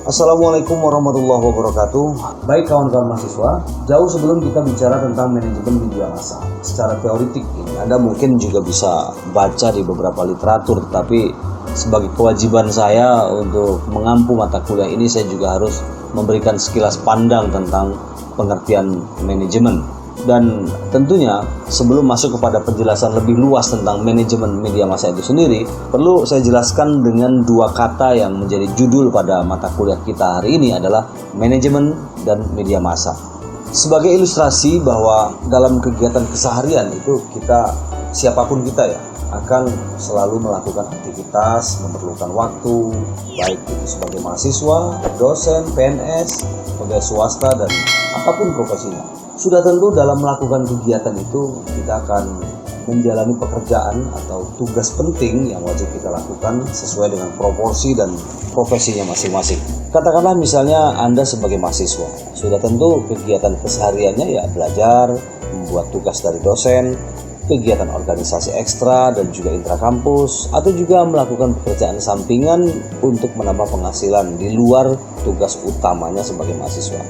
Assalamualaikum warahmatullahi wabarakatuh. Baik kawan-kawan mahasiswa, jauh sebelum kita bicara tentang manajemen media massa, secara teoritik ini Anda mungkin juga bisa baca di beberapa literatur, tetapi sebagai kewajiban saya untuk mengampu mata kuliah ini, saya juga harus memberikan sekilas pandang tentang pengertian manajemen. Dan tentunya sebelum masuk kepada penjelasan lebih luas tentang manajemen media massa itu sendiri, perlu saya jelaskan dengan dua kata yang menjadi judul pada mata kuliah kita hari ini adalah manajemen dan media massa. Sebagai ilustrasi bahwa dalam kegiatan keseharian itu kita, siapapun kita ya, akan selalu melakukan aktivitas, memerlukan waktu, baik itu sebagai mahasiswa, dosen, PNS, pegawai swasta, dan apapun profesinya. Sudah tentu dalam melakukan kegiatan itu kita akan menjalani pekerjaan atau tugas penting yang wajib kita lakukan sesuai dengan proporsi dan profesinya masing-masing. Katakanlah misalnya Anda sebagai mahasiswa, sudah tentu kegiatan kesehariannya ya belajar, membuat tugas dari dosen, kegiatan organisasi ekstra dan juga intrakampus, atau juga melakukan pekerjaan sampingan untuk menambah penghasilan di luar tugas utamanya sebagai mahasiswa.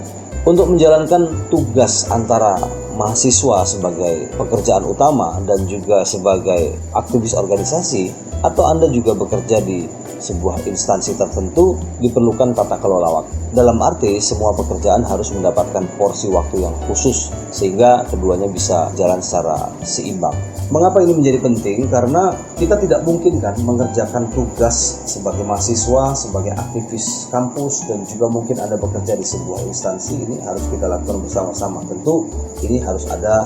Untuk menjalankan tugas antara mahasiswa sebagai pekerjaan utama dan juga sebagai aktivis organisasi, atau Anda juga bekerja di sebuah instansi tertentu, diperlukan tata kelola waktu. Dalam arti semua pekerjaan harus mendapatkan porsi waktu yang khusus sehingga keduanya bisa jalan secara seimbang. Mengapa ini menjadi penting? Karena kita tidak mungkin kan mengerjakan tugas sebagai mahasiswa, sebagai aktivis kampus, dan juga mungkin Anda bekerja di sebuah instansi, ini harus kita lakukan bersama-sama. Tentu ini harus ada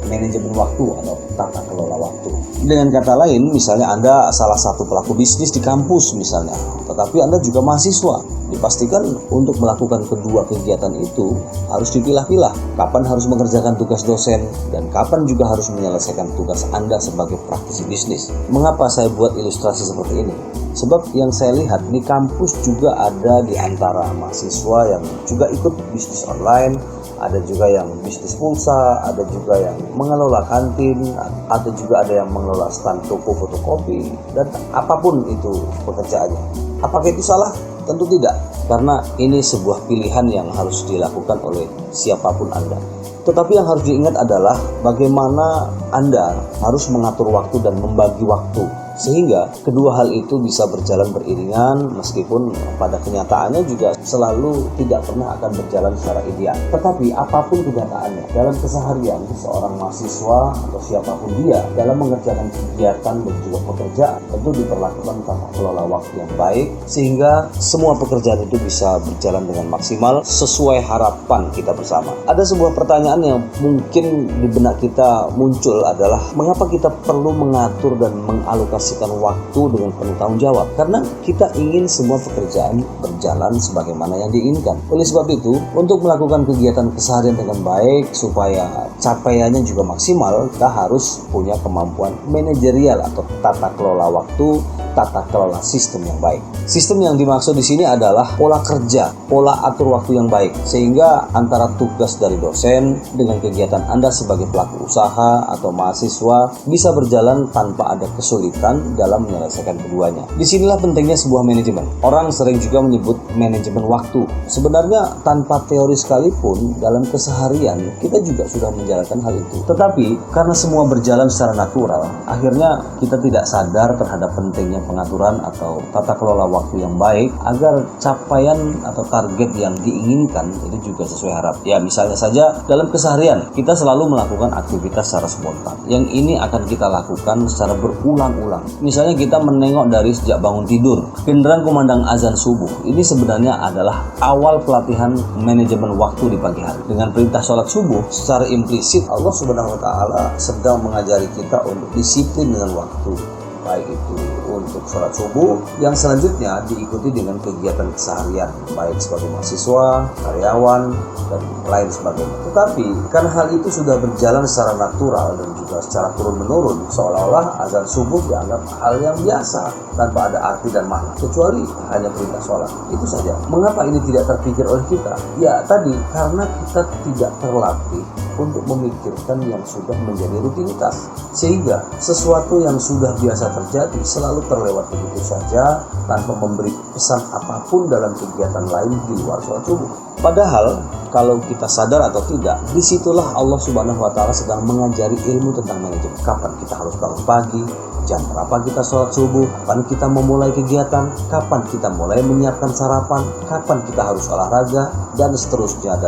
manajemen waktu atau tata kelola waktu. Dengan kata lain, misalnya Anda salah satu pelaku bisnis di kampus misalnya, tetapi Anda juga mahasiswa. Dipastikan untuk melakukan kedua kegiatan itu harus dipilah-pilah. Kapan harus mengerjakan tugas dosen dan kapan juga harus menyelesaikan tugas Anda sebagai praktisi bisnis. Mengapa saya buat ilustrasi seperti ini? Sebab yang saya lihat di kampus juga ada di antara mahasiswa yang juga ikut bisnis online, ada juga yang bisnis pulsa, ada juga yang mengelola kantin, ada juga ada yang mengelola stand toko fotokopi, dan apapun itu pekerjaannya. Apakah itu salah? Tentu tidak, karena ini sebuah pilihan yang harus dilakukan oleh siapapun Anda. Tetapi yang harus diingat adalah bagaimana Anda harus mengatur waktu dan membagi waktu, sehingga kedua hal itu bisa berjalan beriringan, meskipun pada kenyataannya juga selalu tidak pernah akan berjalan secara ideal. Tetapi apapun kenyataannya, dalam keseharian seorang mahasiswa atau siapapun dia dalam mengerjakan kegiatan dan juga pekerjaan, tentu diperlakukan tata kelola waktu yang baik sehingga semua pekerjaan itu bisa berjalan dengan maksimal sesuai harapan kita bersama. Ada sebuah pertanyaan yang mungkin di benak kita muncul adalah mengapa kita perlu mengatur dan mengalokasikan waktu dengan penuh tanggung jawab? Karena kita ingin semua pekerjaan berjalan sebagaimana yang diinginkan. Oleh sebab itu, untuk melakukan kegiatan keseharian dengan baik supaya capaiannya juga maksimal, kita harus punya kemampuan manajerial atau tata kelola waktu, tata kelola sistem yang baik. Sistem yang dimaksud di sini adalah pola kerja, pola atur waktu yang baik, sehingga antara tugas dari dosen dengan kegiatan Anda sebagai pelaku usaha atau mahasiswa bisa berjalan tanpa ada kesulitan dalam menyelesaikan keduanya. Disinilah pentingnya sebuah manajemen. Orang sering juga menyebut manajemen waktu. Sebenarnya tanpa teori sekalipun dalam keseharian kita juga sudah menjalankan hal itu. Tetapi karena semua berjalan secara natural, akhirnya kita tidak sadar terhadap pentingnya pengaturan atau tata kelola waktu yang baik agar capaian atau target yang diinginkan itu juga sesuai harap. Ya, misalnya saja dalam keseharian kita selalu melakukan aktivitas secara spontan. Yang ini akan kita lakukan secara berulang-ulang. Misalnya kita menengok dari sejak bangun tidur, kendaraan kumandang azan subuh. Ini sebenarnya adalah awal pelatihan manajemen waktu di pagi hari. Dengan perintah sholat subuh, secara implisit Allah Subhanahu wa Ta'ala sedang mengajari kita untuk disiplin dengan waktu. Baik itu untuk sholat subuh, yang selanjutnya diikuti dengan kegiatan keseharian, baik sebagai mahasiswa, karyawan, dan lain sebagainya. Tetapi karena hal itu sudah berjalan secara natural dan juga secara turun-menurun, seolah-olah azan subuh dianggap hal yang biasa tanpa ada arti dan makna, kecuali hanya perintah sholat. Itu saja. Mengapa ini tidak terpikir oleh kita? Ya tadi, karena kita tidak terlatih untuk memikirkan yang sudah menjadi rutinitas. Sehingga sesuatu yang sudah biasa terjadi selalu terlewat begitu saja tanpa memberi pesan apapun dalam kegiatan lain di luar sholat subuh. Padahal kalau kita sadar atau tidak, disitulah Allah Subhanahu wa Ta'ala sedang mengajari ilmu tentang manajemen. Kapan kita harus bangun pagi, jam berapa kita sholat subuh, kapan kita memulai kegiatan, kapan kita mulai menyiapkan sarapan, kapan kita harus olahraga, dan seterusnya.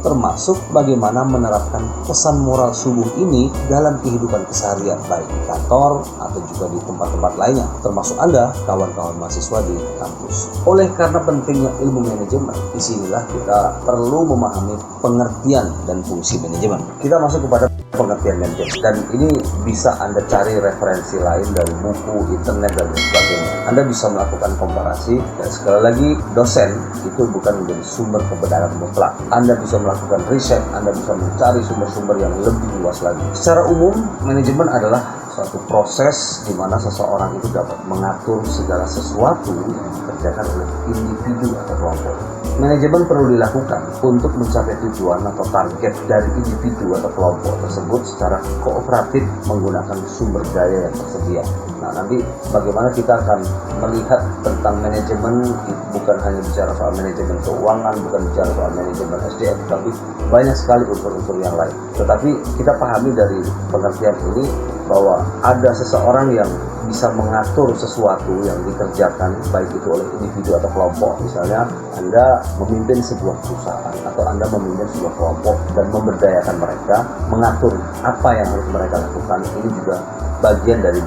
Termasuk bagaimana menerapkan pesan moral subuh ini dalam kehidupan keseharian, baik di kantor atau juga di tempat-tempat lainnya, termasuk Anda, kawan-kawan mahasiswa di kampus. Oleh karena pentingnya ilmu manajemen, disinilah kita perlu memahami pengertian dan fungsi manajemen. Kita masuk kepada pengertian manajemen, dan ini bisa Anda cari referensi lain dari buku, internet, dan sebagainya. Anda bisa melakukan komparasi, dan sekali lagi, dosen itu bukan menjadi sumber kebenaran mutlak. Anda bisa melakukan riset, Anda bisa mencari sumber-sumber yang lebih luas lagi. Secara umum, manajemen adalah suatu proses di mana seseorang itu dapat mengatur segala sesuatu yang dikerjakan oleh individu atau kelompok. Manajemen perlu dilakukan untuk mencapai tujuan atau target dari individu atau kelompok tersebut secara kooperatif menggunakan sumber daya yang tersedia. Nah, nanti bagaimana kita akan melihat tentang manajemen, bukan hanya bicara soal manajemen keuangan, bukan bicara soal manajemen SDM, tapi banyak sekali unsur-unsur yang lain. Tetapi kita pahami dari pengertian ini bahwa ada seseorang yang bisa mengatur sesuatu yang dikerjakan, baik itu oleh individu atau kelompok. Misalnya Anda memimpin sebuah perusahaan atau Anda memimpin sebuah kelompok dan memberdayakan mereka, mengatur apa yang harus mereka lakukan. Ini juga bagian dari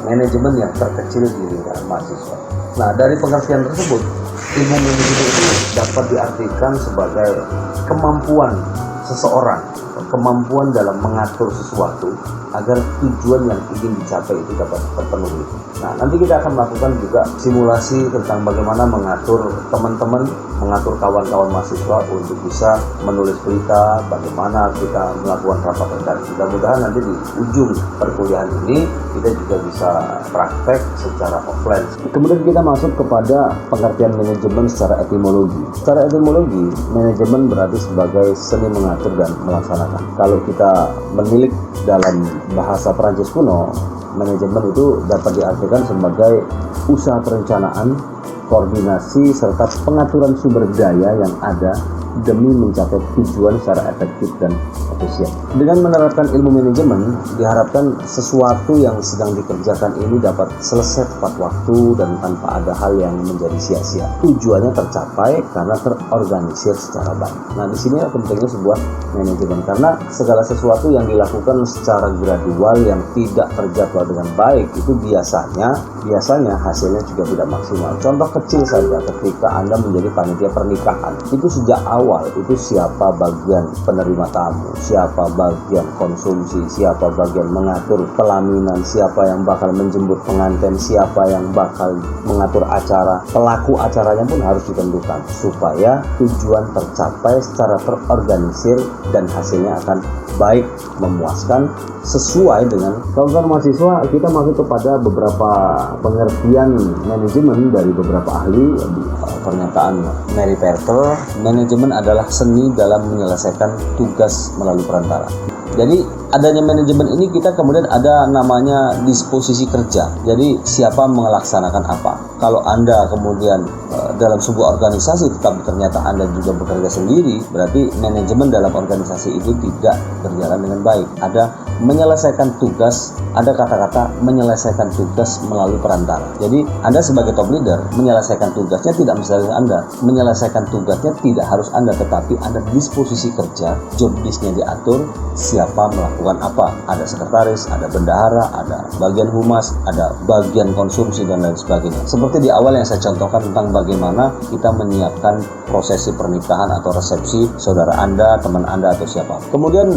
manajemen yang terkecil di lingkaran mahasiswa. Nah, dari pengertian tersebut, ilmu manajemen itu dapat diartikan sebagai kemampuan seseorang, kemampuan dalam mengatur sesuatu agar tujuan yang ingin dicapai itu dapat terpenuhi. Nah, nanti kita akan melakukan juga simulasi tentang bagaimana mengatur teman-teman, mengatur kawan-kawan mahasiswa untuk bisa menulis berita, bagaimana kita melakukan rapat redaksi. Mudah-mudahan nanti di ujung perkuliahan ini kita juga bisa praktek secara offline. Kemudian kita masuk kepada pengertian manajemen secara etimologi. Secara etimologi, manajemen berarti sebagai seni mengatur dan melaksanakan. Kalau kita menilik dalam bahasa Perancis kuno, manajemen itu dapat diartikan sebagai usaha perencanaan, koordinasi, serta pengaturan sumber daya yang ada demi mencapai tujuan secara efektif dan efisien. Dengan menerapkan ilmu manajemen, diharapkan sesuatu yang sedang dikerjakan ini dapat selesai tepat waktu dan tanpa ada hal yang menjadi sia-sia. Tujuannya tercapai karena terorganisir secara baik. Nah, di sini pentingnya sebuah manajemen, karena segala sesuatu yang dilakukan secara gradual yang tidak terjadwal dengan baik itu biasanya hasilnya juga tidak maksimal. Contoh kecil saja, ketika Anda menjadi panitia pernikahan, itu sejak awal itu siapa bagian penerima tamu, siapa bagian konsumsi, siapa bagian mengatur pelaminan, siapa yang bakal menjemput pengantin, siapa yang bakal mengatur acara, pelaku acaranya pun harus ditentukan supaya tujuan tercapai secara terorganisir dan hasilnya akan baik, memuaskan, sesuai dengan kawan-kawan mahasiswa. Kita masuk kepada beberapa pengertian manajemen dari beberapa ahli. Pernyataan Mary Perter, manajemen adalah seni dalam menyelesaikan tugas melalui perantara. Jadi adanya manajemen ini kita kemudian ada namanya disposisi kerja. Jadi siapa melaksanakan apa. Kalau Anda kemudian dalam sebuah organisasi tetapi ternyata Anda juga bekerja sendiri, berarti manajemen dalam organisasi itu tidak berjalan dengan baik. Ada menyelesaikan tugas, ada kata-kata menyelesaikan tugas melalui perantara. Jadi Anda sebagai top leader menyelesaikan tugasnya tidak mesti Anda, menyelesaikan tugasnya tidak harus Anda, tetapi Anda disposisi kerja, job desk-nya diatur, siapa melakukan apa. Ada sekretaris, ada bendahara, ada bagian humas, ada bagian konsumsi dan lain sebagainya. Seperti di awal yang saya contohkan tentang bagaimana kita menyiapkan prosesi pernikahan atau resepsi saudara Anda, teman Anda atau siapa. Kemudian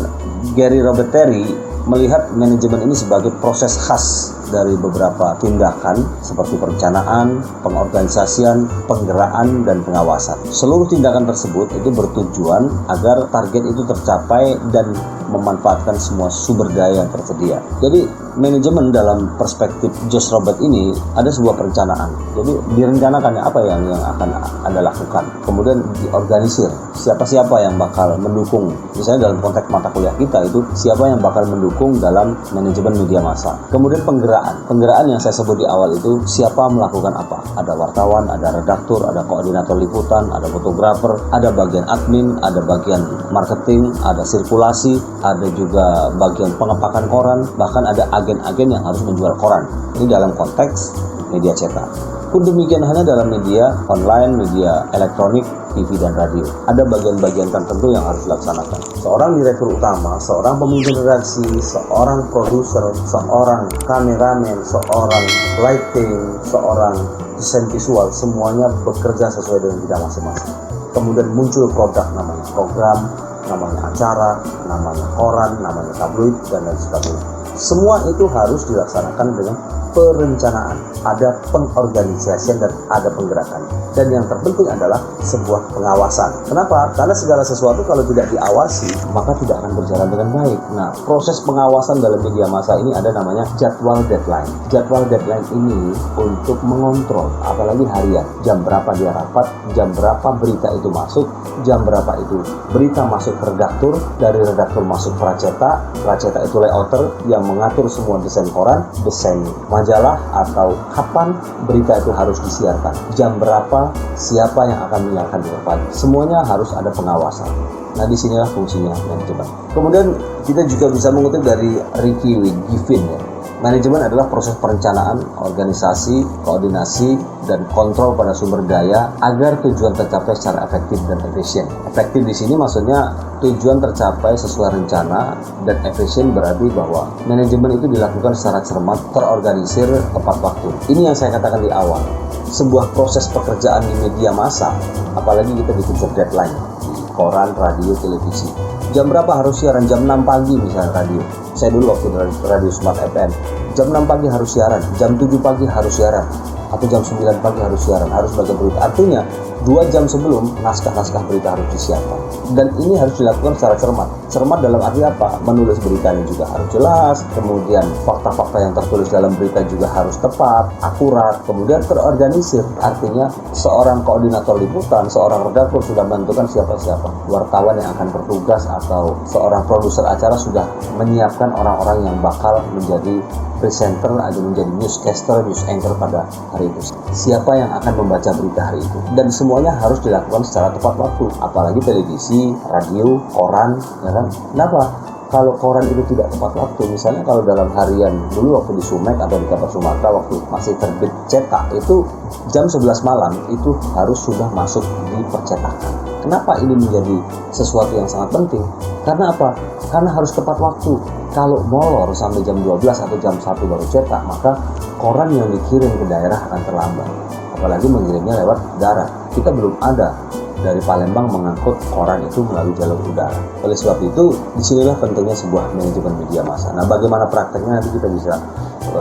Gary Robert Terry melihat manajemen ini sebagai proses khas dari beberapa tindakan seperti perencanaan, pengorganisasian, penggeraan, dan pengawasan. Seluruh tindakan tersebut itu bertujuan agar target itu tercapai dan memanfaatkan semua sumber daya yang tersedia. Jadi manajemen dalam perspektif Josh Robert ini ada sebuah perencanaan. Jadi direncanakannya apa yang akan Anda lakukan. Kemudian diorganisir siapa-siapa yang bakal mendukung. Misalnya dalam konteks mata kuliah kita itu siapa yang bakal mendukung dalam manajemen media massa. Kemudian penggeraan yang saya sebut di awal itu siapa melakukan apa. Ada wartawan, ada redaktur, ada koordinator liputan, ada fotografer, ada bagian admin, ada bagian marketing, ada sirkulasi, ada juga bagian pengepakan koran, bahkan ada agen-agen yang harus menjual koran. Ini dalam konteks media cetak. Pun demikian hanya dalam media online, media elektronik, TV dan radio. Ada bagian-bagian tertentu yang harus dilaksanakan. Seorang direktur utama, seorang pemimpin redaksi, seorang produser, seorang kameramen, seorang lighting, seorang desain visual, semuanya bekerja sesuai dengan bidang masing-masing. Kemudian muncul produk namanya program, namanya acara, namanya koran, namanya tabloid, dan lain sebagainya. Semua itu harus dilaksanakan dengan perencanaan, ada pengorganisasian dan ada penggerakan. Dan yang terpenting adalah sebuah pengawasan. Kenapa? Karena segala sesuatu kalau tidak diawasi maka tidak akan berjalan dengan baik. Nah, proses pengawasan dalam media massa ini ada namanya jadwal deadline. Jadwal deadline ini untuk mengontrol, apalagi harian. Jam berapa dia rapat, jam berapa berita itu masuk, jam berapa itu berita masuk ke redaktur, dari redaktur masuk pracetak, pracetak itu layouter yang mengatur semua desain koran, desain majalah, atau kapan berita itu harus disiarkan, jam berapa, siapa yang akan menyiarkan dengan pagi. Semuanya harus ada pengawasan. Nah, disinilah fungsinya manajemen. Kemudian kita juga bisa mengutip dari Ricky Giffin ya. Manajemen adalah proses perencanaan, organisasi, koordinasi, dan kontrol pada sumber daya agar tujuan tercapai secara efektif dan efisien. Efektif di sini maksudnya tujuan tercapai sesuai rencana, dan efisien berarti bahwa manajemen itu dilakukan secara cermat, terorganisir, tepat waktu. Ini yang saya katakan di awal. Sebuah proses pekerjaan di media massa, apalagi kita dikejar deadline di koran, radio, televisi. Jam berapa harus siaran? Jam 6 pagi misalnya radio. Saya dulu waktu di radio Smart FM. Jam 6 pagi harus siaran, jam 7 pagi harus siaran, atau jam 9 pagi harus siaran, harus bagian berita. Artinya 2 jam sebelum naskah-naskah berita harus disiapkan. Dan ini harus dilakukan secara cermat. Cermat dalam arti apa? Menulis beritanya juga harus jelas, kemudian fakta-fakta yang tertulis dalam berita juga harus tepat, akurat, kemudian terorganisir. Artinya seorang koordinator liputan, seorang redaktur sudah menentukan siapa-siapa wartawan yang akan bertugas, atau seorang produser acara sudah menyiapkan orang-orang yang bakal menjadi presenter atau menjadi newscaster, news anchor pada hari itu. Siapa yang akan membaca berita hari itu. Dan semuanya harus dilakukan secara tepat waktu. Apalagi televisi, radio, koran, ya kan? Kenapa? Kalau koran itu tidak tepat waktu, misalnya kalau dalam harian dulu waktu di Sumek atau di Kabar Sumatera waktu masih terbit cetak, itu jam 11 malam itu harus sudah masuk di percetakan. Kenapa ini menjadi sesuatu yang sangat penting? Karena apa? Karena harus tepat waktu. Kalau molor sampai jam 12 atau jam 1 baru cetak, maka koran yang dikirim ke daerah akan terlambat. Apalagi mengirimnya lewat darat. Kita belum ada dari Palembang mengangkut koran itu melalui jalur udara. Oleh sebab itu, disinilah pentingnya sebuah manajemen media massa. Nah, bagaimana prakteknya nanti kita bisa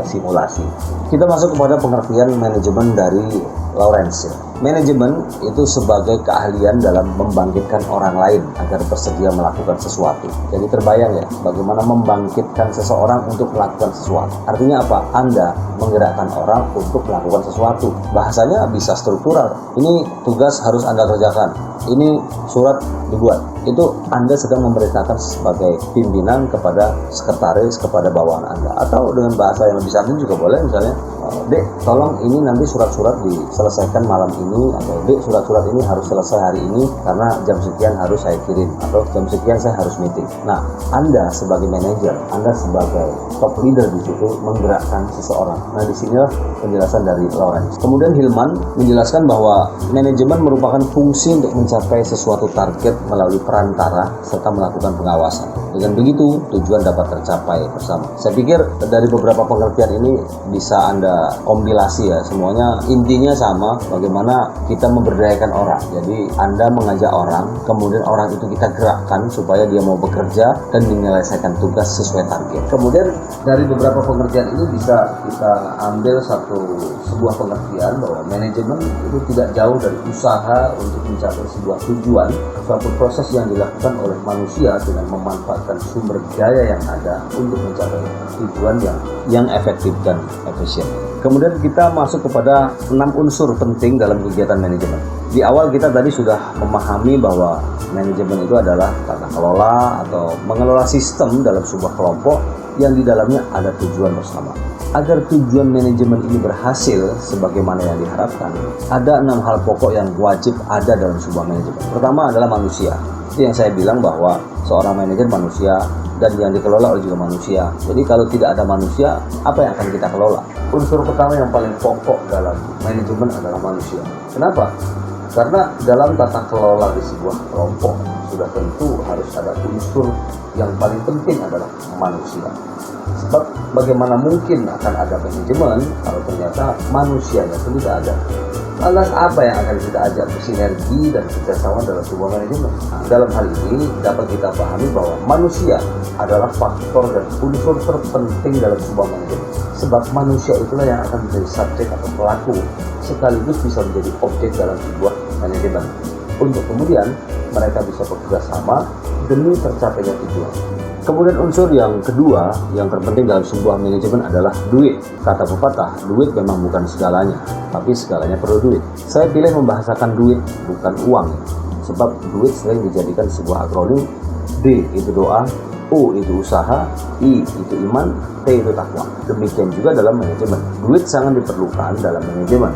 simulasi. Kita masuk kepada pengertian manajemen dari Lawrence. Manajemen itu sebagai keahlian dalam membangkitkan orang lain agar bersedia melakukan sesuatu. Jadi terbayang ya, bagaimana membangkitkan seseorang untuk melakukan sesuatu. Artinya apa? Anda menggerakkan orang untuk melakukan sesuatu. Bahasanya bisa struktural. Ini tugas harus Anda kerjakan. Ini surat dibuat. Itu Anda sedang memerintahkan sebagai pimpinan kepada sekretaris, kepada bawahan Anda. Atau dengan bahasa yang lebih santai juga boleh, misalnya, Dek, tolong ini nanti surat-surat diselesaikan malam ini, atau Dek, surat-surat ini harus selesai hari ini karena jam sekian harus saya kirim, atau jam sekian saya harus meeting. Nah, Anda sebagai manajer, Anda sebagai top leader di situ menggerakkan seseorang. Nah, disinilah penjelasan dari Lawrence. Kemudian Hillman menjelaskan bahwa manajemen merupakan fungsi untuk mencapai sesuatu target melalui perantara serta melakukan pengawasan. Dengan begitu, tujuan dapat tercapai bersama. Saya pikir dari beberapa pengertian ini bisa Anda kompilasi ya, semuanya intinya sama, bagaimana kita memberdayakan orang. Jadi Anda mengajak orang, kemudian orang itu kita gerakkan supaya dia mau bekerja dan menyelesaikan tugas sesuai target. Kemudian dari beberapa pengertian ini bisa kita ambil sebuah pengertian bahwa manajemen itu tidak jauh dari usaha untuk mencapai sebuah tujuan, suatu proses yang dilakukan oleh manusia dengan memanfaatkan memanfaatkan sumber daya yang ada untuk mencapai tujuan yang efektif dan efisien. Kemudian kita masuk kepada 6 unsur penting dalam kegiatan manajemen. Di awal kita tadi sudah memahami bahwa manajemen itu adalah tata kelola atau mengelola sistem dalam sebuah kelompok yang di dalamnya ada tujuan bersama. Agar tujuan manajemen ini berhasil sebagaimana yang diharapkan, ada 6 hal pokok yang wajib ada dalam sebuah manajemen. Pertama adalah manusia. Itu yang saya bilang bahwa seorang manajer manusia dan yang dikelola oleh juga manusia. Jadi kalau tidak ada manusia, apa yang akan kita kelola? Unsur pertama yang paling pokok dalam manajemen adalah manusia. Kenapa? Karena dalam tata kelola di sebuah kelompok sudah tentu harus ada unsur yang paling penting adalah manusia. Sebab bagaimana mungkin akan ada manajemen kalau ternyata manusianya itu tidak ada. Lantas apa yang akan kita ajak bersinergi dan kerjasama dalam sebuah manajemen? Nah, dalam hal ini dapat kita pahami bahwa manusia adalah faktor dan unsur terpenting dalam sebuah manajemen. Sebab manusia itulah yang akan menjadi subjek atau pelaku sekaligus bisa menjadi objek dalam sebuah manajemen. Untuk kemudian mereka bisa bekerja sama demi tercapainya tujuan. Kemudian unsur yang kedua yang terpenting dalam sebuah manajemen adalah duit. Kata pepatah, duit memang bukan segalanya, tapi segalanya perlu duit. Saya pilih membahasakan duit, bukan uang. Sebab duit sering dijadikan sebuah akronim. D itu doa, O itu usaha, I itu iman, T itu takwa. Demikian juga dalam manajemen. Duit sangat diperlukan dalam manajemen.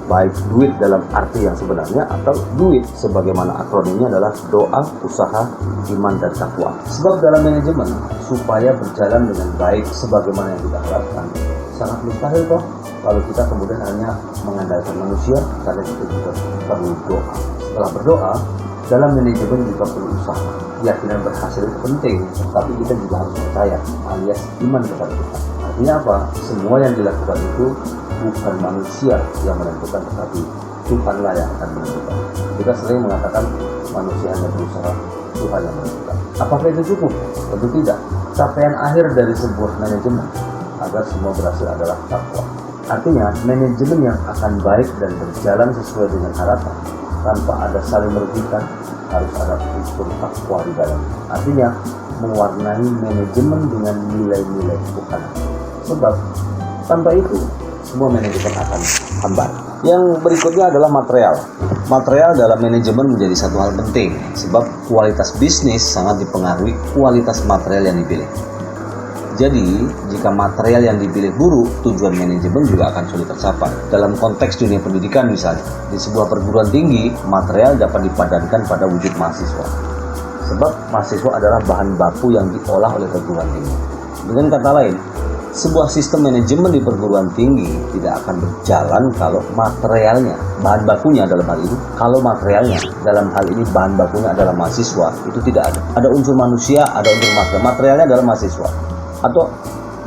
Baik duit dalam arti yang sebenarnya atau duit sebagaimana akronimnya adalah doa, usaha, iman, dan takwa. Sebab dalam manajemen supaya berjalan dengan baik sebagaimana yang kita harapkan sangat mustahil toh kalau kita kemudian hanya mengandalkan manusia, karena kita juga perlu doa. Setelah berdoa, dalam manajemen juga perlu usaha. Keyakinan berhasil itu penting, tapi kita juga harus percaya alias iman kepada Tuhan. Artinya apa? Semua yang dilakukan itu bukan manusia yang menentukan, tetapi Tuhanlah yang akan menentukan. Kita sering mengatakan manusia hanya berusaha, Tuhan yang menentukan. Apakah itu cukup? Tentu tidak. Capaian akhir dari sebuah manajemen agar semua berhasil adalah takwa. Artinya manajemen yang akan baik dan berjalan sesuai dengan harapan tanpa ada saling merugikan harus ada unsur takwa di dalam. Artinya mewarnai manajemen dengan nilai-nilai Tuhan. Sebab tanpa itu semua manajemen akan hambar. Yang berikutnya adalah material. Material dalam manajemen menjadi satu hal penting, sebab kualitas bisnis sangat dipengaruhi kualitas material yang dipilih. Jadi, jika material yang dipilih buruk, tujuan manajemen juga akan sulit tercapai. Dalam konteks dunia pendidikan misalnya, di sebuah perguruan tinggi, material dapat dipadankan pada wujud mahasiswa. Sebab mahasiswa adalah bahan baku yang diolah oleh perguruan tinggi. Dengan kata lain, sebuah sistem manajemen di perguruan tinggi tidak akan berjalan kalau materialnya, bahan bakunya dalam hal ini, kalau materialnya dalam hal ini bahan bakunya adalah mahasiswa, itu tidak ada. Ada unsur manusia, ada unsur material. Materialnya adalah mahasiswa. Atau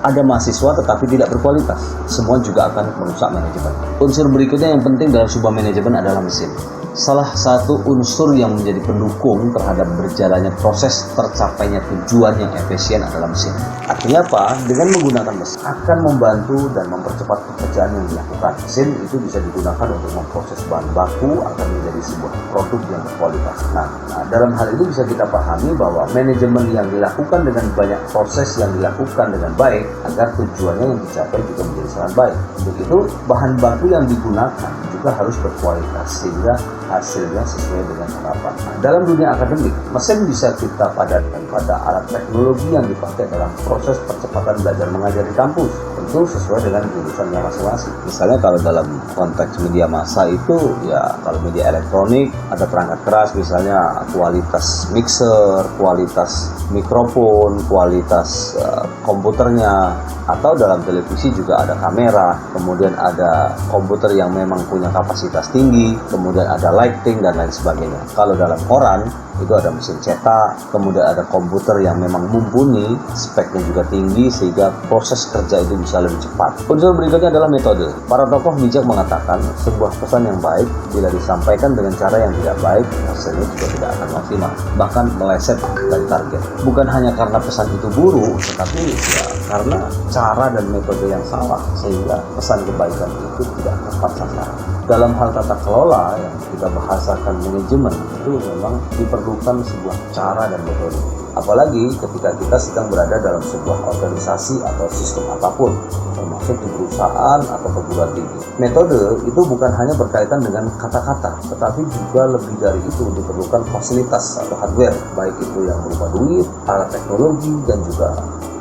ada mahasiswa tetapi tidak berkualitas, semua juga akan merusak manajemen. Unsur berikutnya yang penting dalam sebuah manajemen adalah mesin. Salah satu unsur yang menjadi pendukung terhadap berjalannya proses tercapainya tujuan yang efisien adalah mesin. Artinya apa? Dengan menggunakan mesin akan membantu dan mempercepat pekerjaan yang dilakukan. Mesin itu bisa digunakan untuk memproses bahan baku agar menjadi sebuah produk yang berkualitas. Nah, dalam hal ini bisa kita pahami bahwa manajemen yang dilakukan dengan banyak proses yang dilakukan dengan baik agar tujuannya yang dicapai juga menjadi sangat baik. Untuk itu, bahan baku yang digunakan juga harus berkualitas sehingga hasilnya sesuai dengan harapan. Nah, dalam dunia akademik, mesin bisa kita padatkan pada alat teknologi yang dipakai dalam proses percepatan belajar mengajar di kampus, tentu sesuai dengan jurusannya masing-masing. Misalnya kalau dalam konteks media massa itu ya kalau media elektronik ada perangkat keras, misalnya kualitas mixer, kualitas mikrofon, kualitas komputernya, atau dalam televisi juga ada kamera, kemudian ada komputer yang memang punya kapasitas tinggi, kemudian ada lighting dan lain sebagainya. Kalau dalam koran itu ada mesin cetak, kemudian ada komputer yang memang mumpuni, speknya juga tinggi sehingga proses kerja itu bisa lebih cepat. Unsur berikutnya adalah metode. Para tokoh bijak mengatakan sebuah pesan yang baik bila disampaikan dengan cara yang tidak baik, hasilnya juga tidak akan maksimal, bahkan meleset dari target. Bukan hanya karena pesan itu buruk, tetapi ya karena cara dan metode yang salah sehingga pesan kebaikan itu tidak tepat sasaran. Dalam hal tata kelola yang kita bahasakan manajemen itu memang diperlukan sebuah cara dan metode. Apalagi ketika kita sedang berada dalam sebuah organisasi atau sistem apapun, termasuk di perusahaan atau perguruan tinggi. Metode itu bukan hanya berkaitan dengan kata-kata, tetapi juga lebih dari itu diperlukan fasilitas atau hardware, baik itu yang berupa duit, alat teknologi, dan juga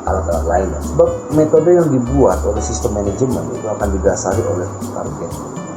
alat-alat lainnya. Sebab metode yang dibuat oleh sistem manajemen itu akan didasari oleh target,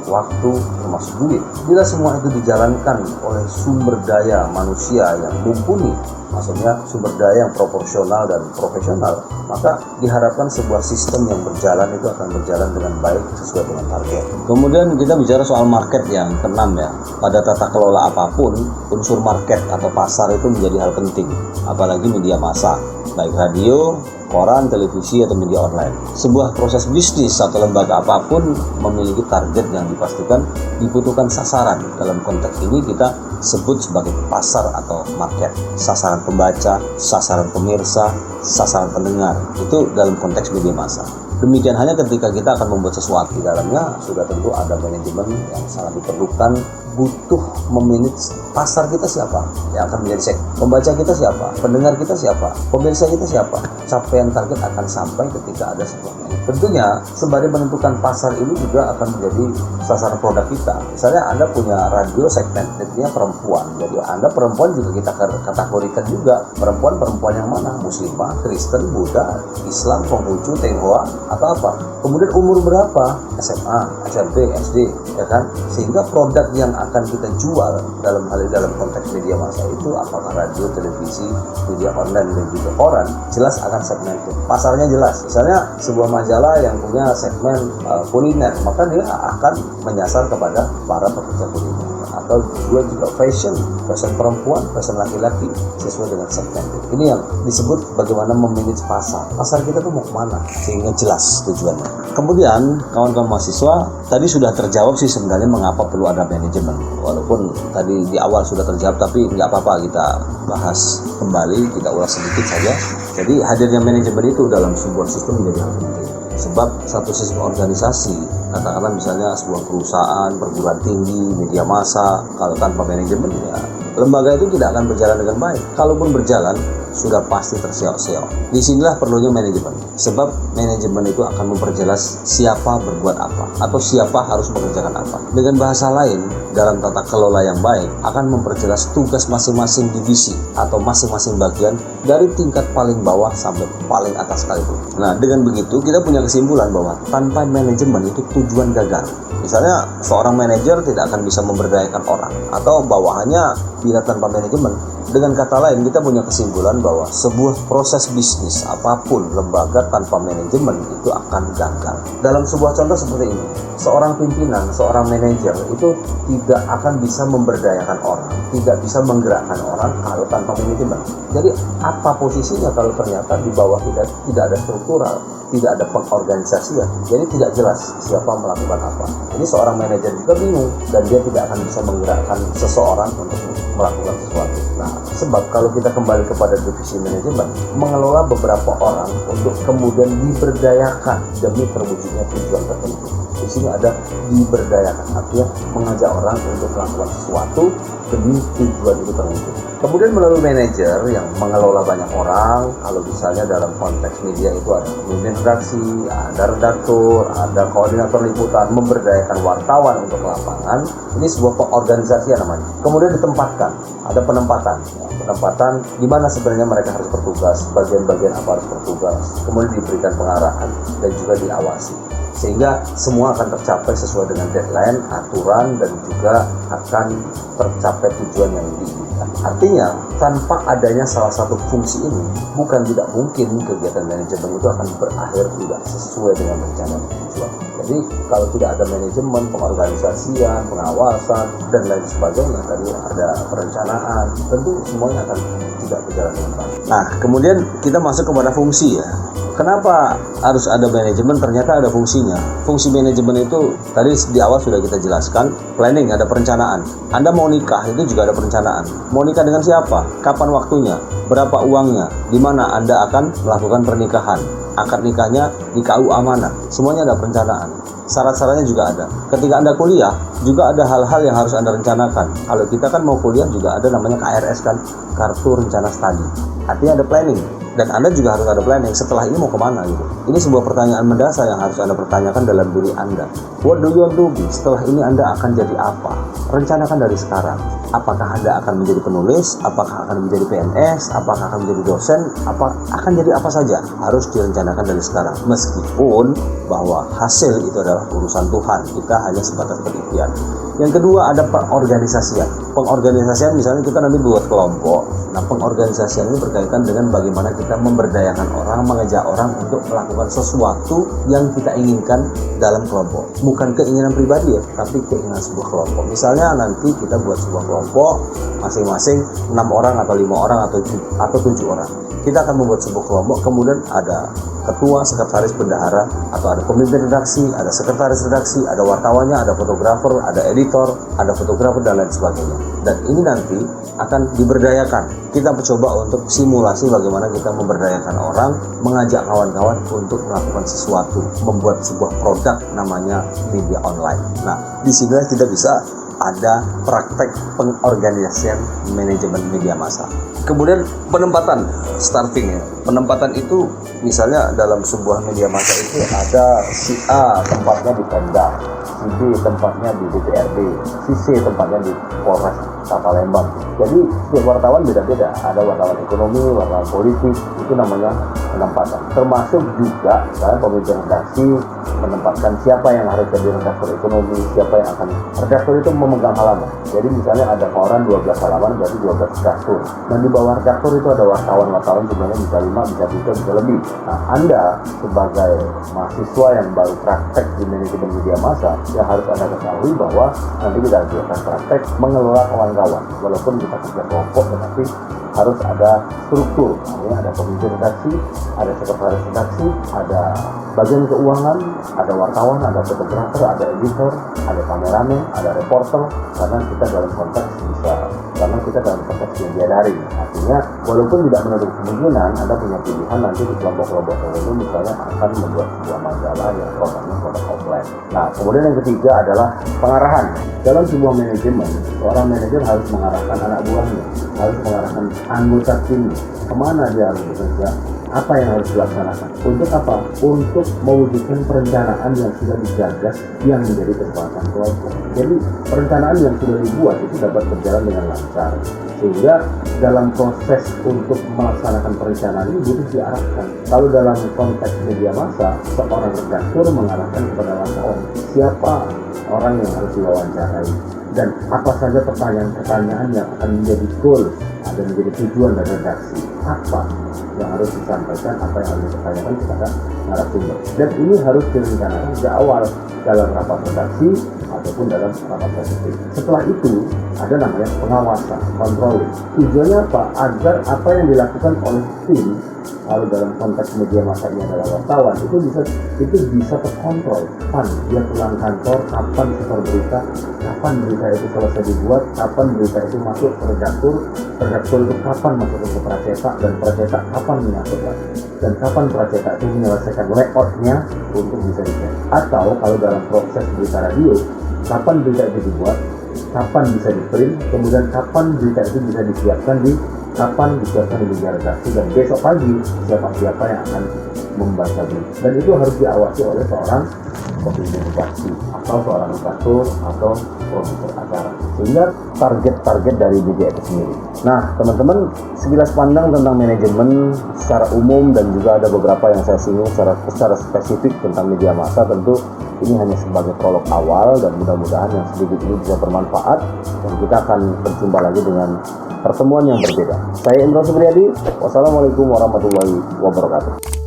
waktu, termasuk duit. Bila semua itu dijalankan oleh sumber daya manusia yang mumpuni, maksudnya sumber daya yang proporsional dan profesional, maka diharapkan sebuah sistem yang berjalan itu akan berjalan dengan baik sesuai dengan target. Kemudian kita bicara soal market yang keenam ya. Pada tata kelola apapun, unsur market atau pasar itu menjadi hal penting, apalagi media massa, baik radio, koran, televisi, atau media online. Sebuah proses bisnis atau lembaga apapun memiliki target yang dipastikan, dibutuhkan sasaran. Dalam konteks ini kita sebut sebagai pasar atau market. Sasaran pembaca, sasaran pemirsa, sasaran pendengar. Itu dalam konteks media massa. Demikian hanya ketika kita akan membuat sesuatu, di dalamnya sudah tentu ada manajemen yang sangat diperlukan, butuh memanage pasar kita siapa yang akan menjadi pembaca kita siapa, pendengar kita siapa, pemirsa kita siapa. Capaian target akan sampai ketika ada sebuah manajemen. Tentunya sembari menentukan pasar ini juga akan menjadi sasaran produk kita. Misalnya Anda punya radio segmented-nya perempuan, jadi Anda perempuan juga kita kategorikan juga perempuan yang mana, Muslimah, Kristen, Buddha, Islam, Konghucu, Tionghoa, atau apa. Kemudian umur berapa, SMA, SMP, SD, ya kan, sehingga produk yang akan kita jual dalam konteks media massa itu apakah radio, televisi, media online, dan juga koran, jelas akan segmented. Pasarnya jelas. Misalnya sebuah majalah yang punya segmen kuliner, maka dia akan menyasar kepada para pekerja kuliner. Atau juga fashion perempuan, fashion laki-laki sesuai dengan segmented. Ini yang disebut bagaimana memanage pasar. Pasar kita tuh mau kemana sehingga jelas tujuannya. Kemudian kawan-kawan mahasiswa, tadi sudah terjawab sih sebenarnya mengapa perlu ada manajemen. Walaupun tadi di awal sudah terjawab, tapi nggak apa-apa kita bahas kembali, kita ulas sedikit saja. Jadi hadirnya manajemen itu dalam sebuah sistem menjadi hal penting. Sebab satu sistem organisasi, katakanlah misalnya sebuah perusahaan, perguruan tinggi, media massa, kalau tanpa manajemen ya lembaga itu tidak akan berjalan dengan baik. Kalaupun berjalan, sudah pasti terseok-seok. Disinilah perlunya manajemen. Sebab manajemen itu akan memperjelas siapa berbuat apa, atau siapa harus mengerjakan apa. Dengan bahasa lain, dalam tata kelola yang baik, akan memperjelas tugas masing-masing divisi atau masing-masing bagian dari tingkat paling bawah sampai paling atas sekalipun. Nah, dengan begitu kita punya kesimpulan bahwa tanpa manajemen itu tujuan gagal. Misalnya seorang manajer tidak akan bisa memberdayakan orang atau bawahannya bila tanpa manajemen. Dengan kata lain, kita punya kesimpulan bahwa sebuah proses bisnis apapun lembaga tanpa manajemen itu akan gagal. Dalam sebuah contoh seperti ini, seorang pimpinan, seorang manajer itu tidak akan bisa memberdayakan orang, tidak bisa menggerakkan orang kalau tanpa manajemen. Jadi apa posisinya kalau ternyata di bawah tidak ada struktural, tidak ada pengorganisasian, jadi tidak jelas siapa melakukan apa. Ini seorang manajer juga bingung dan dia tidak akan bisa menggerakkan seseorang untuk melakukan sesuatu. Nah, sebab kalau kita kembali kepada divisi manajemen, mengelola beberapa orang untuk kemudian diberdayakan demi terwujudnya tujuan tertentu. Di sini ada diberdayakan, artinya mengajak orang untuk melakukan sesuatu demi tujuan itu terwujud. Kemudian melalui manajer yang mengelola banyak orang, kalau misalnya dalam konteks media itu ada pemimpin redaksi, ada redaktur, ada koordinator liputan, memberdayakan wartawan untuk lapangan. Ini sebuah pengorganisasian namanya. Kemudian ditempatkan, ada penempatan di mana sebenarnya mereka harus bertugas, bagian-bagian apa harus bertugas, kemudian diberikan pengarahan dan juga diawasi, sehingga semua akan tercapai sesuai dengan deadline, aturan, dan juga akan tercapai tujuan yang diinginkan. Artinya, tanpa adanya salah satu fungsi ini, bukan tidak mungkin kegiatan manajemen itu akan berakhir tidak sesuai dengan rencana tujuan. Jadi, kalau tidak ada manajemen, pengorganisasian, pengawasan, dan lain sebagainya, tadi ada perencanaan, tentu semuanya akan tidak berjalan dengan baik. Nah, kemudian kita masuk kepada fungsi ya. Kenapa harus ada manajemen? Ternyata ada fungsinya. Fungsi manajemen itu tadi di awal sudah kita jelaskan, planning, ada perencanaan. Anda mau nikah itu juga ada perencanaan. Mau nikah dengan siapa? Kapan waktunya? berapa uangnya, di mana Anda akan melakukan pernikahan, akad nikahnya di KU Amanah, semuanya ada perencanaan. Syarat-syaratnya juga ada. Ketika Anda kuliah, juga ada hal-hal yang harus Anda rencanakan. Kalau kita kan mau kuliah juga ada namanya KRS kan, Kartu Rencana Studi. Artinya ada planning. Dan Anda juga harus ada planning, setelah ini mau kemana gitu. Ini sebuah pertanyaan mendasar yang harus Anda pertanyakan dalam diri Anda. What do you want to be? Setelah ini Anda akan jadi apa? Rencanakan dari sekarang. Apakah Anda akan menjadi penulis? Apakah akan menjadi PNS? Apakah akan menjadi dosen? Akan jadi apa saja? Harus direncanakan dari sekarang. Meskipun bahwa hasil itu adalah urusan Tuhan, kita hanya sebatas berikhtiar. Yang kedua ada pengorganisasian. Pengorganisasian misalnya kita nanti buat kelompok. Nah, pengorganisasian ini berkaitan dengan bagaimana kita memberdayakan orang, mengajak orang untuk melakukan sesuatu yang kita inginkan dalam kelompok. Bukan keinginan pribadi ya, tapi keinginan sebuah kelompok. Misalnya nanti kita buat sebuah kelompok, masing-masing 6 orang atau 5 orang atau 7 orang. Kita akan membuat sebuah kelompok, kemudian ada ketua, sekretaris, bendahara, atau ada pemimpin redaksi, ada sekretaris redaksi, ada wartawannya, ada fotografer, ada editor, ada fotografer, dan lain sebagainya. Dan ini nanti akan diberdayakan. Kita mencoba untuk simulasi bagaimana kita memberdayakan orang, mengajak kawan-kawan untuk melakukan sesuatu, membuat sebuah produk namanya media online. Nah, di sini kita bisa ada praktek pengorganisasian manajemen media massa. Kemudian penempatan, starting ya. Penempatan itu misalnya dalam sebuah media massa itu ada si A tempatnya di Pemda, si B tempatnya di DPRD, si C tempatnya di Polres Palembang. Jadi setiap wartawan beda-beda. Ada wartawan ekonomi, wartawan politik, itu namanya penempatan. Termasuk juga misalnya pemimpin redaksi menempatkan siapa yang harus jadi redaktor ekonomi, siapa yang akan redaktor itu memegang halaman. Jadi misalnya ada koran 12 halaman, berarti 12 redaktor. Dan di bawah redaktor itu ada wartawan jumlahnya bisa 5, bisa 3, bisa lebih. Nah, Anda sebagai mahasiswa yang baru praktek di manajemen media massa, ya harus Anda ketahui bahwa nanti kita akan praktek mengelola kawan-kawan. Walaupun kita kerja kelompok, tetapi harus ada struktur. Artinya ada pemimpin redaksi, ada sekretaris redaksi, ada bagian keuangan, ada wartawan, ada fotografer, ada editor, ada kameramen, ada reporter, karena kita dalam konteks media daring. Artinya walaupun tidak menutup kemungkinan Anda punya pilihan nanti di kelompok-kelompok tertentu misalnya akan membuat sebuah majalah yang produknya produk offline. Nah, kemudian yang ketiga adalah pengarahan. Dalam sebuah manajemen, seorang manajer harus mengarahkan anak buahnya, harus mengarahkan anggota timnya, kemana dia harus bekerja, apa yang harus dilaksanakan. Untuk apa? Untuk mewujudkan perencanaan yang sudah digagas yang menjadi kekuatan kelompok. Jadi perencanaan yang sudah dibuat itu dapat berjalan dengan lancar. Sehingga dalam proses untuk melaksanakan perencanaan ini butuh diarahkan. Kalau dalam konteks media massa, seorang redaktur mengarahkan kepada wartawan siapa orang yang harus diwawancarai dan apa saja pertanyaan-pertanyaan yang akan menjadi goal dan menjadi tujuan dari redaksi. Apa yang harus disampaikan, apa yang harus ditanyakan kepada narasumber. Dan ini harus direncanakan sejak awal dalam rapat redaksi ataupun dalam rapat presisi. Setelah itu ada namanya pengawasan, controlling. Tujuannya apa? Agar apa yang dilakukan oleh tim, kalau dalam konteks media massa ini adalah wartawan, itu bisa terkontrol. Kapan dia pulang kantor, kapan setor berita, kapan berita itu selesai dibuat, kapan berita itu masuk ke redaktur itu kapan masuk ke pracetak, dan pracetak kapan menyatukan, dan kapan pracetak itu menyelesaikan layoutnya untuk bisa dicek. Atau kalau dalam proses berita radio, kapan berita itu dibuat, kapan bisa di-print, kemudian kapan berita itu bisa disiapkan di media redaksi, dan besok pagi siapa yang akan membaca berita. Dan itu harus diawasi oleh seorang pemimpin redaksi atau seorang redaktur atau produser acara, sehingga target dari media itu sendiri. Nah, teman-teman, sekilas pandang tentang manajemen secara umum dan juga ada beberapa yang saya singgung secara spesifik tentang media massa. Tentu ini hanya sebagai prolog awal dan mudah-mudahan yang sedikit ini bisa bermanfaat, dan kita akan berjumpa lagi dengan pertemuan yang berbeda. Saya Indro Supriyadi, wassalamualaikum warahmatullahi wabarakatuh.